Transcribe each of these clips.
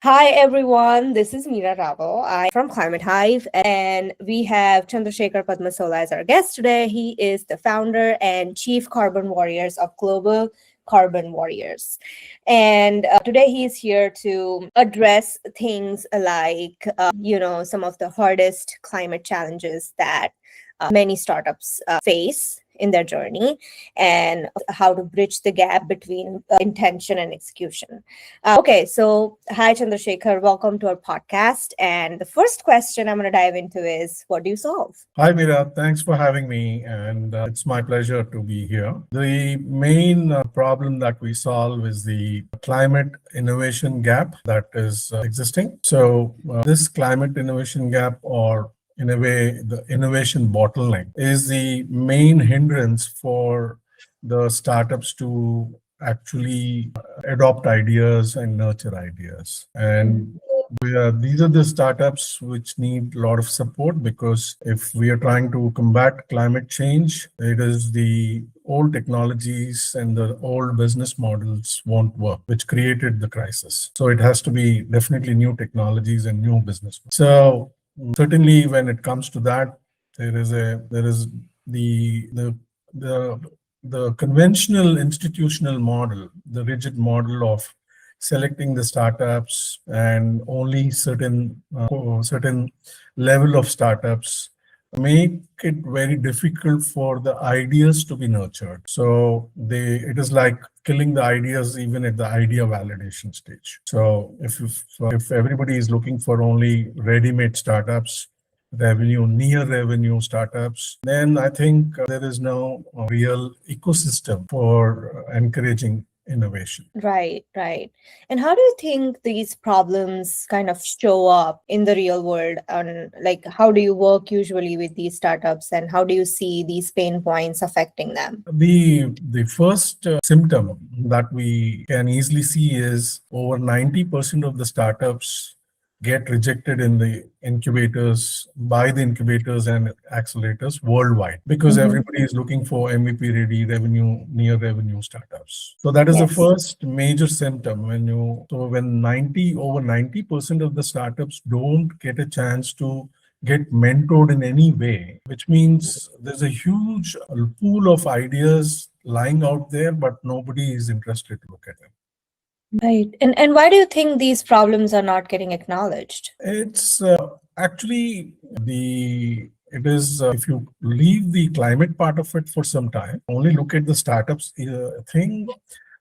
Hi everyone, this is Meera Rao. I'm from Climate Hive, and we have Chandrasekhar Padmasola as our guest today. He is the founder and chief carbon warriors of Global Carbon Warriors. And today he's here to address things like, some of the hardest climate challenges that many startups face in their journey and how to bridge the gap between intention and execution. Okay, so hi Chandrasekhar, welcome to our podcast. And the first question I'm going to dive into is, what do you solve? Hi, Mira. Thanks for having me. And it's my pleasure to be here. The main problem that we solve is the climate innovation gap that is existing. This climate innovation gap, or in a way, the innovation bottleneck, is the main hindrance for the startups to actually adopt ideas and nurture ideas. And these are the startups which need a lot of support, because if we are trying to combat climate change, it is the old technologies and the old business models won't work, which created the crisis. So it has to be definitely new technologies and new business. So certainly when it comes to that, there is the the conventional institutional model, the rigid model of selecting the startups and only certain level of startups make it very difficult for the ideas to be nurtured. So it is like killing the ideas even at the idea validation stage. So if everybody is looking for only ready-made startups, near revenue startups, then I think there is no real ecosystem for encouraging innovation. Right, right. And how do you think these problems kind of show up in the real world? And like, how do you work usually with these startups, and how do you see these pain points affecting them? The first symptom that we can easily see is over 90% of the startups get rejected in the incubators, by the incubators and accelerators worldwide, because Mhm. everybody is looking for MVP ready revenue, near revenue startups. So that is the Yes. first major symptom. When 90% of the startups don't get a chance to get mentored in any way, which means there's a huge pool of ideas lying out there, but nobody is interested to look at them. Right. And why do you think these problems are not getting acknowledged? It's actually the it is if you leave the climate part of it for some time, only look at the startups thing.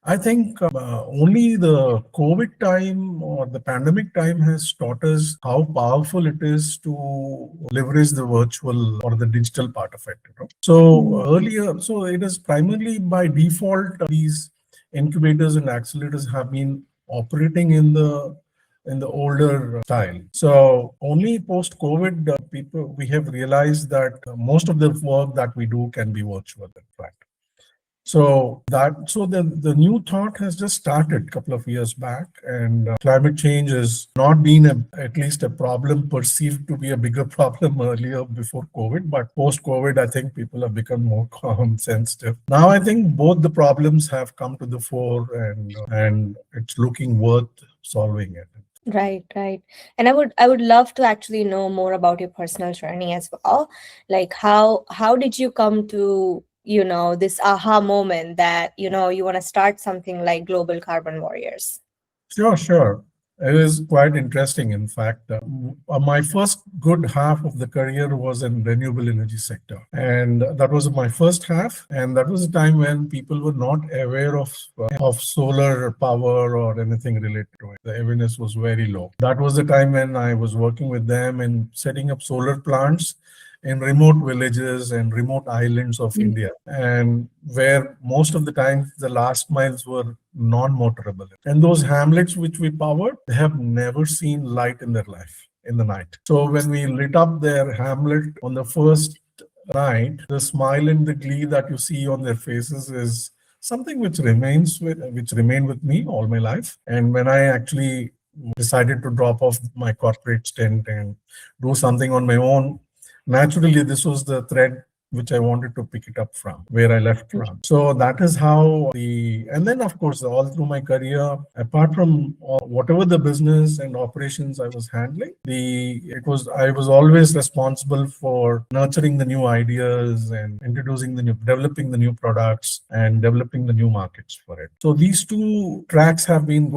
I think only the COVID time or the pandemic time has taught us how powerful it is to leverage the virtual or the digital part of it. So earlier, so it is primarily by default, these incubators and accelerators have been operating in the older style. So only post COVID, people we have realized that most of the work that we do can be virtual. In fact. So the new thought has just started a couple of years back, and climate change has not been at least a problem perceived to be a bigger problem earlier before COVID, but post COVID, I think people have become more sensitive. Now I think both the problems have come to the fore, and it's looking worth solving it. Right, right. And I would love to actually know more about your personal journey as well. Like how did you come to, this aha moment that, you want to start something like Global Carbon Warriors? Sure, sure. It is quite interesting. In fact, my first good half of the career was in renewable energy sector, and that was my first half. And that was a time when people were not aware of solar power or anything related to it. The awareness was very low. That was the time when I was working with them and setting up solar plants in remote villages and remote islands of India, and where most of the time the last miles were non-motorable. And those hamlets which we powered, they have never seen light in their life in the night. So when we lit up their hamlet on the first night, the smile and the glee that you see on their faces is something which remained with me all my life. And when I actually decided to drop off my corporate stint and do something on my own, naturally, this was the thread which I wanted to pick it up from where I left from. So that is how and then of course, all through my career, apart from whatever the business and operations I was handling, I was always responsible for nurturing the new ideas and developing the new products and developing the new markets for it. So these two tracks have been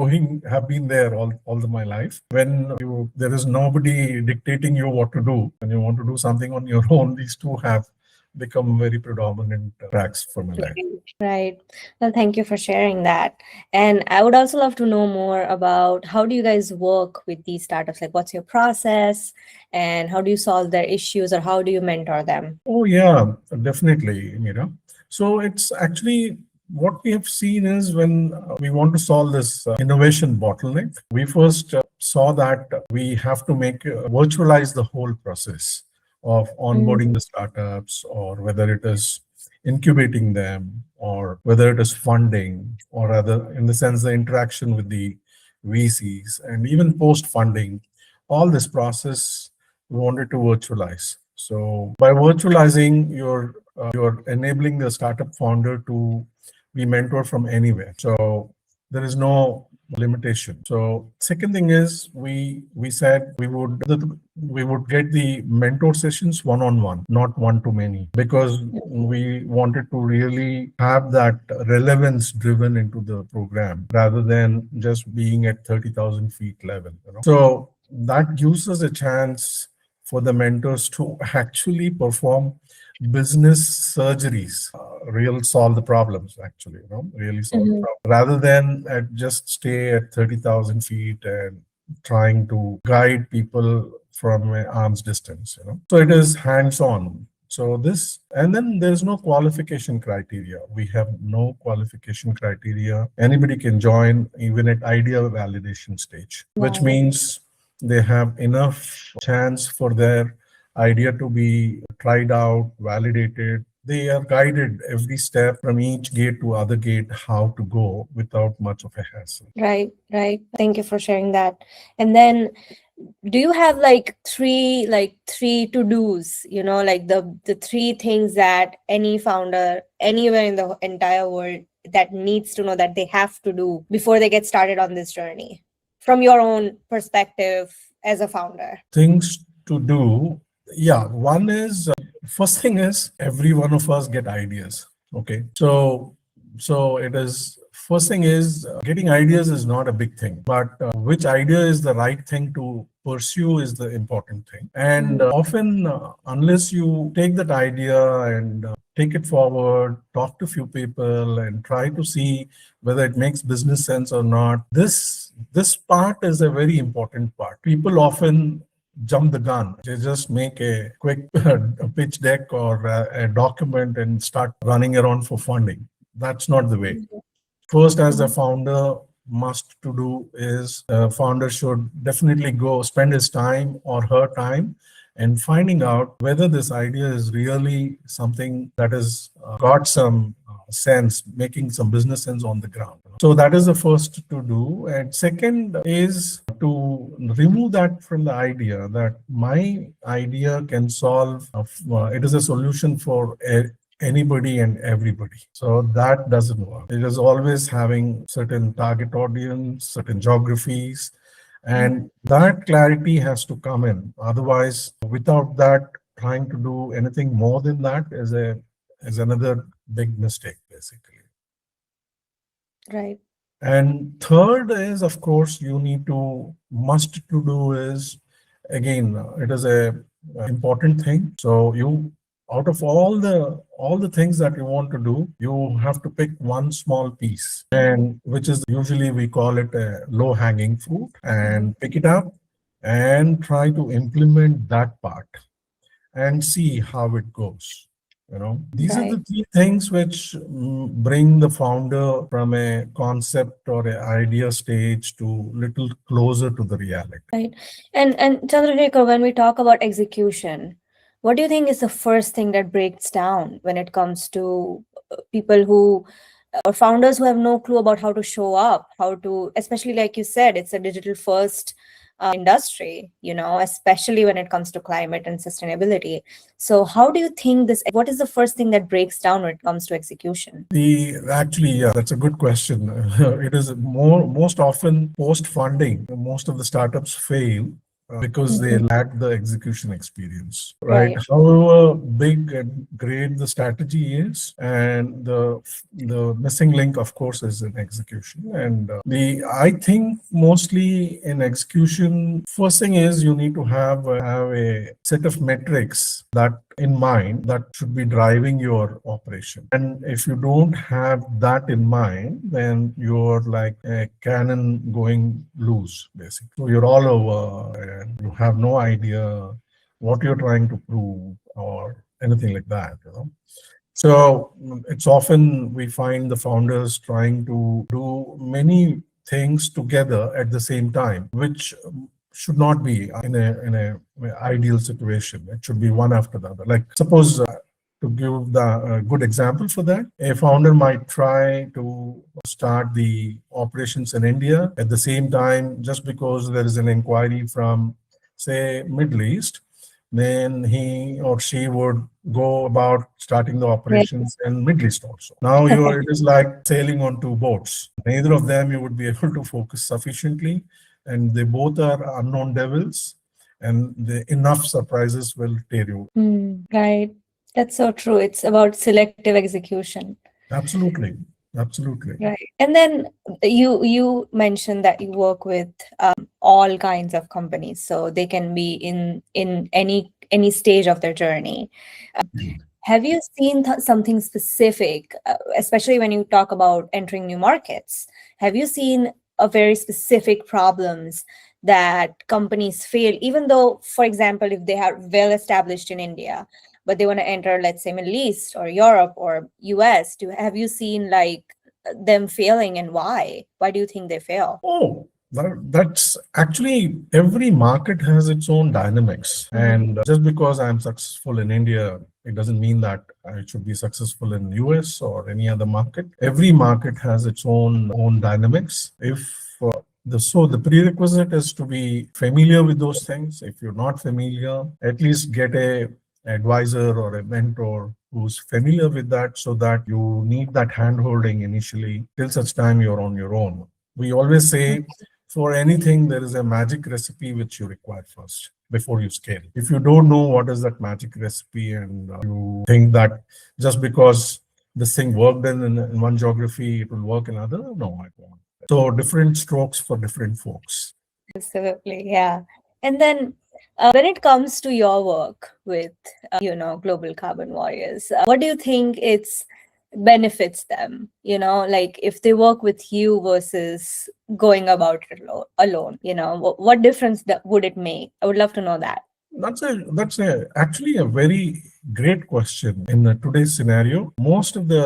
there all my life. When there is nobody dictating you what to do, when you want to do something on your own, these two have become very predominant tracks for my life. Right. Well, thank you for sharing that. And I would also love to know more about how do you guys work with these startups? Like, what's your process and how do you solve their issues or how do you mentor them? Oh, yeah, definitely, Mira. So it's actually what we have seen is when we want to solve this innovation bottleneck, we first saw that we have to virtualize the whole process of onboarding the startups, or whether it is incubating them, or whether it is funding, or other, in the sense, the interaction with the VCs, and even post funding, all this process we wanted to virtualize. So by virtualizing, you're enabling the startup founder to be mentored from anywhere. So there is no limitation. So second thing is we said we would get the mentor sessions one on one, not one to many, because we wanted to really have that relevance driven into the program rather than just being at 30,000 feet level. So that gives us a chance for the mentors to actually perform business surgeries, real solve the problems, actually, really solve the problem, rather than just stay at 30,000 feet and trying to guide people from an arm's distance. So it is hands-on. So this, and then there's no qualification criteria. We have no qualification criteria. Anybody can join even at idea validation stage, which means they have enough chance for their idea to be tried out, validated. They are guided every step from each gate to other gate how to go without much of a hassle. Right, right. Thank you for sharing that. And then do you have like three to-dos, like the three things that any founder anywhere in the entire world that needs to know that they have to do before they get started on this journey from your own perspective as a founder? Things to do. Yeah, one is first thing is every one of us get ideas. Okay, so it is first thing is getting ideas is not a big thing, but which idea is the right thing to pursue is the important thing. And often, unless you take that idea and take it forward, talk to few people, and try to see whether it makes business sense or not, this part is a very important part. People often jump the gun. They just make a quick pitch deck or a document and start running around for funding. That's not the way. First, as a founder, must to do is founder should definitely go spend his time or her time and finding out whether this idea is really something that has got some sense, making some business sense on the ground. So that is the first to do. And second is to remove that from the idea that my idea can solve, it is a solution for anybody and everybody. So that doesn't work. It is always having certain target audience, certain geographies, and that clarity has to come in. Otherwise, without that, trying to do anything more than that is another big mistake, basically. Right. And third is, of course, must to do is, again, it is a important thing. So out of all the things that you want to do, you have to pick one small piece, and which is usually we call it a low hanging fruit, and pick it up and try to implement that part and see how it goes. These are the three things which bring the founder from a concept or an idea stage to little closer to the reality. Right. And Chandrasekhar, when we talk about execution, what do you think is the first thing that breaks down when it comes to people who or founders who have no clue about how to show up, how to, especially like you said, it's a digital first industry, especially when it comes to climate and sustainability. So how do you think what is the first thing that breaks down when it comes to execution? Yeah, that's a good question. It is most often post funding. Most of the startups fail because they Mhm. lack the execution experience, right? Right. However big and great the strategy is, and the missing link, of course, is in execution. And the I think mostly in execution, first thing is you need to have a set of metrics that in mind that should be driving your operation. And if you don't have that in mind, then you're like a cannon going loose, basically. So you're all over and you have no idea what you're trying to prove or anything like that. So it's often we find the founders trying to do many things together at the same time, which should not be in a ideal situation. It should be one after the other. Like suppose to give the good example for that, a founder might try to start the operations in India at the same time just because there is an inquiry from, say, Middle East, then he or she would go about starting the Right. operations in Middle East also. Now it is like sailing on two boats. Neither of them you would be able to focus sufficiently, and they both are unknown devils, and enough surprises will tear you. Right. That's so true. It's about selective execution. Absolutely, absolutely. Right. And then you mentioned that you work with all kinds of companies, so they can be in any stage of their journey. Have you seen something specific, especially when you talk about entering new markets? Have you seen a very specific problems that companies fail, even though, for example, if they are well established in India, but they want to enter, let's say, Middle East or Europe or US? Have you seen like them failing, and why? Why do you think they fail? Oh, that's actually every market has its own dynamics. Mhm. And just because I'm successful in India, it doesn't mean that I should be successful in US or any other market. Every market has its own dynamics. If the prerequisite is to be familiar with those things. If you're not familiar, at least get a advisor or a mentor who's familiar with that, so that you need that hand holding initially till such time you're on your own. We always say for anything, there is a magic recipe which you require first before you scale. If you don't know what is that magic recipe, and you think that just because this thing worked in one geography, it will work in other, no, it won't. So different strokes for different folks. Absolutely, yeah. And then when it comes to your work with, Global Carbon Warriors, what do you think it's benefits them? Like if they work with you versus going about it alone, what difference would it make? I would love to know that. That's actually a very great question in today's scenario. Most of the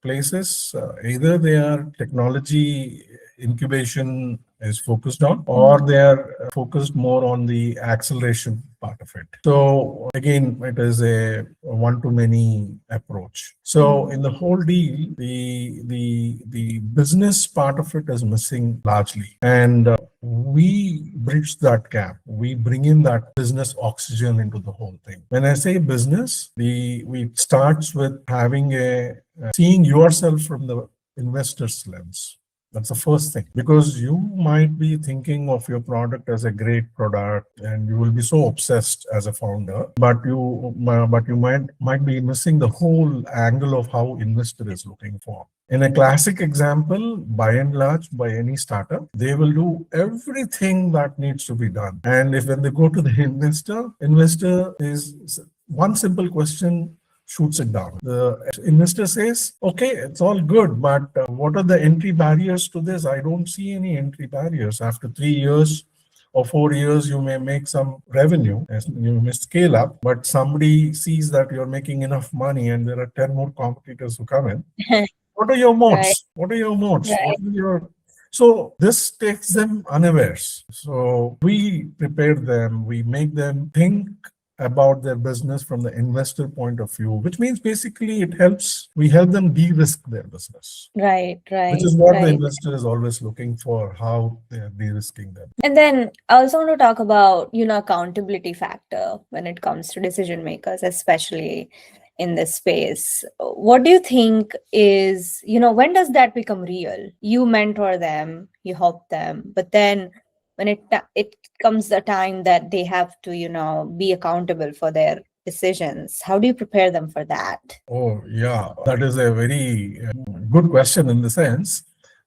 places, either they are technology incubation is focused on, or Mhm. they are focused more on the acceleration part of it. So again, it is a one-to-many approach. So in the whole deal, the business part of it is missing largely, and we bridge that gap. We bring in that business oxygen into the whole thing. When I say business, we starts with having a seeing yourself from the investor's lens. That's the first thing, because you might be thinking of your product as a great product, and you will be so obsessed as a founder, but you might be missing the whole angle of how investor is looking for. In a classic example, by and large, by any startup, they will do everything that needs to be done. And if when they go to the investor is one simple question shoots it down. The investor says, okay, it's all good, but what are the entry barriers to this? I don't see any entry barriers. After 3 years or 4 years, you may make some revenue, as you may scale up, but somebody sees that you're making enough money and there are 10 more competitors who come in. What are your Right, moats? What are your moats? What right. are your so this takes them unawares. So we prepare them, we make them think about their business from the investor point of view, which means basically we help them de-risk their business, Right, which right, is what the right. investor is always looking for, how they're de-risking them. And then I also want to talk about, accountability factor when it comes to decision makers, especially in this space. What do you think is, when does that become real? You mentor them, you help them, but then when it comes the time that they have to, be accountable for their decisions, how do you prepare them for that? Oh, yeah, that is a very good question in the sense.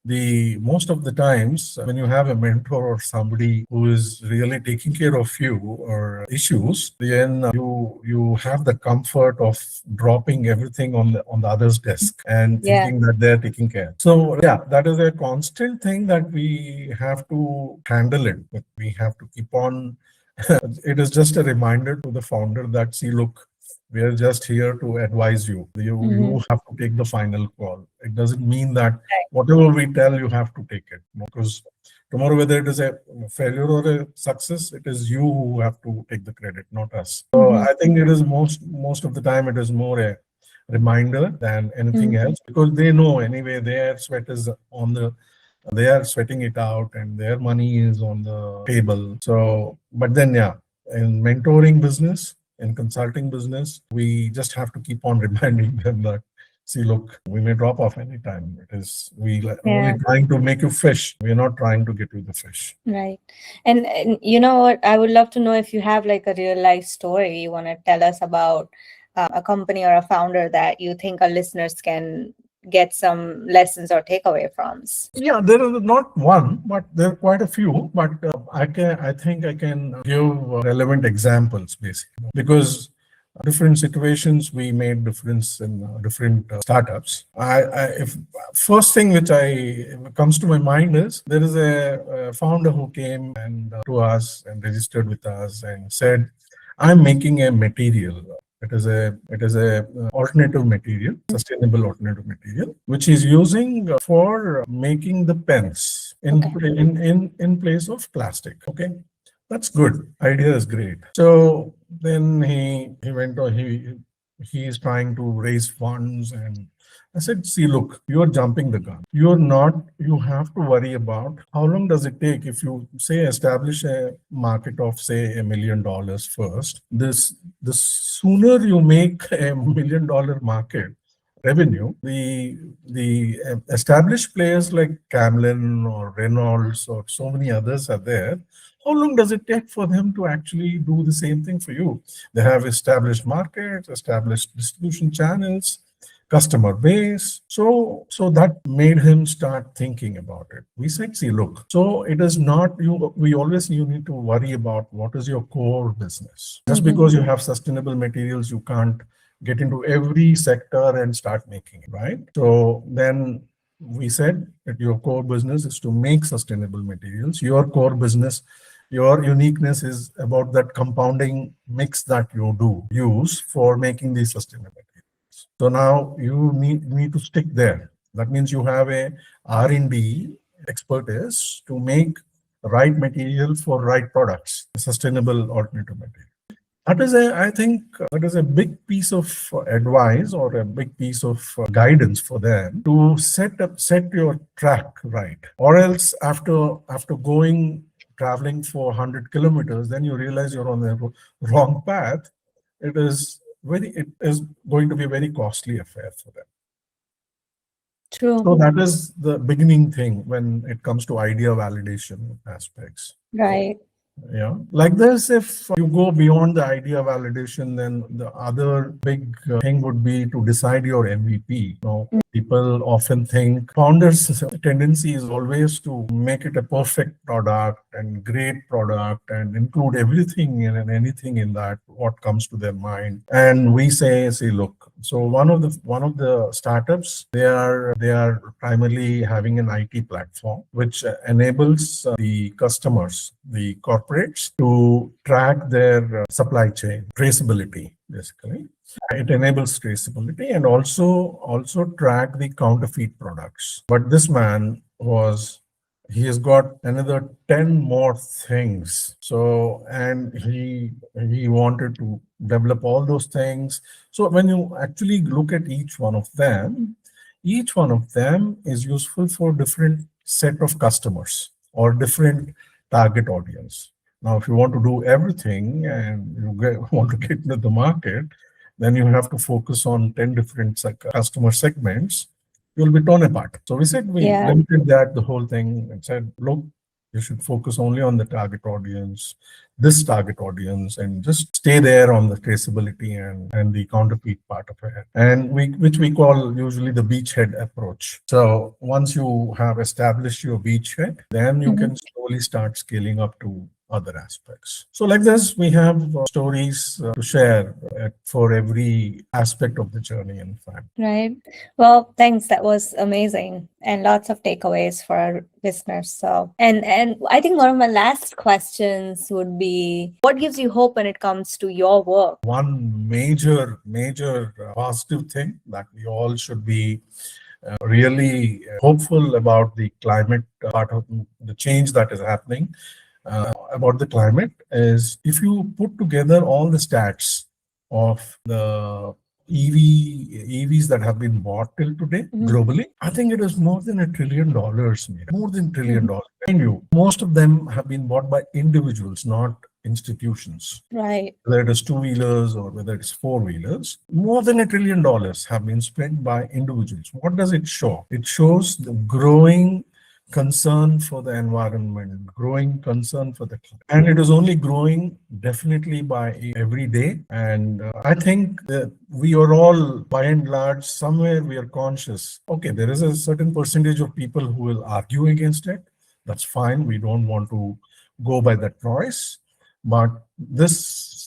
The most of the times when you have a mentor or somebody who is really taking care of you or issues, then you have the comfort of dropping everything on the other's desk and Yeah. thinking that they're taking care. So yeah, that is a constant thing that we have to handle it. But we have to keep on. It is just a reminder to the founder that, see, look, we are just here to advise you. You Hmm. have to take the final call. It doesn't mean that whatever we tell you have to take it. Because tomorrow, whether it is a failure or a success, it is you who have to take the credit, not us. So Hmm. I think it is most of the time it is more a reminder than anything Hmm. else, because they know anyway their sweat is on the they are sweating it out and their money is on the table. So, but then, yeah, in mentoring business, in consulting business, we just have to keep on reminding them that, see, look, we may drop off anytime. It is, we are only Yeah. trying to make you fish. We're not trying to get you the fish. Right. And you know what? I would love to know if you have like a real life story you want to tell us about a company or a founder that you think our listeners can get some lessons or takeaway from. Yeah, there is not one, but there are quite a few. But I think I can give relevant examples basically, because different situations we made difference in different startups. If first thing which I comes to my mind is, there is a founder who came and to us and registered with us and said, "I'm making a material. It is a alternative material, sustainable alternative material, which he's using for making the pens Okay. in place of plastic." Okay, that's good. Idea is great. So then he went on. He is trying to raise funds, and I said, "See, look, you are jumping the gun. You're not. You have to worry about how long does it take if you say establish a market of say $1 million first. The sooner you make $1 million market revenue, the established players like Camlin or Reynolds or so many others are there. How long does it take for them to actually do the same thing for you? They have established markets, established distribution channels, customer base. So that made him start thinking about it. We said, see, look, so it is not you. We always you need to worry about what is your core business. Just Hmm. because you have sustainable materials, you can't get into every sector and start making it, right? So then we said that your core business is to make sustainable materials. Your core business, your uniqueness is about that compounding mix that you do use for making these sustainable materials. So now you need to stick there. That means you have a R&D expertise to make right material for right products, sustainable alternative material. I think that is a big piece of advice or a big piece of guidance for them to set your track right. Or else after going traveling for 100 kilometers, then you realize you're on the wrong path. It is going to be a very costly affair for them. True. So that is the beginning thing when it comes to idea validation aspects. Right. Yeah, like this, if you go beyond the idea validation, then the other big thing would be to decide your MVP. People often think founders' tendency is always to make it a perfect product and great product and include everything in and anything in that what comes to their mind. And we say, look. So one of the startups, they are primarily having an IT platform which enables the customers, the corporates, to track their supply chain traceability, basically. It enables traceability and also track the counterfeit products. But this man was he has got another 10 more things. So, and he wanted to develop all those things. So when you actually look at each one of them is useful for different set of customers or different target audience. Now, if you want to do everything and want to get into the market, then you have to focus on 10 different customer segments. You'll be torn apart. So we said we Yeah. limited that the whole thing and said, look, you should focus only on the target audience, this target audience, and just stay there on the traceability and the counterfeit part of it. And which we call usually the beachhead approach. So once you have established your beachhead, then you Mhm. can slowly start scaling up to other aspects. So like this, we have stories to share for every aspect of the journey, in fact. Right. Well, thanks. That was amazing and lots of takeaways for our listeners. So, and I think one of my last questions would be, what gives you hope when it comes to your work? One major positive thing that we all should be really hopeful about the climate part of the change that is happening about the climate is if you put together all the stats of the EVs that have been bought till today Mhm. globally, I think it is more than $1 trillion, more than Mhm. $1 trillion. Mind you, most of them have been bought by individuals, not institutions, Right. whether it is two-wheelers or whether it's four-wheelers, more than $1 trillion have been spent by individuals. What does it show? It shows the growing concern for the environment, growing concern for the climate. And it is only growing definitely by every day. And I think that we are all, by and large, somewhere we are conscious. Okay, there is a certain percentage of people who will argue against it. That's fine. We don't want to go by that choice. But this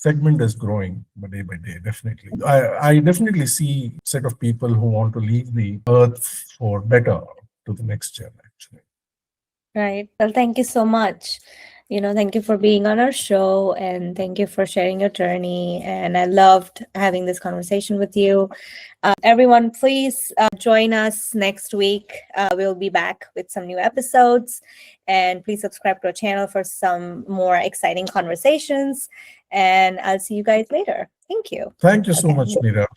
segment is growing by day, definitely. I definitely see a set of people who want to leave the earth for better to the next gen, actually. Right. Well, thank you so much. Thank you for being on our show and thank you for sharing your journey. And I loved having this conversation with you. Everyone, please join us next week. We'll be back with some new episodes. And please subscribe to our channel for some more exciting conversations. And I'll see you guys later. Thank you. Thank you so Okay. much, Mira.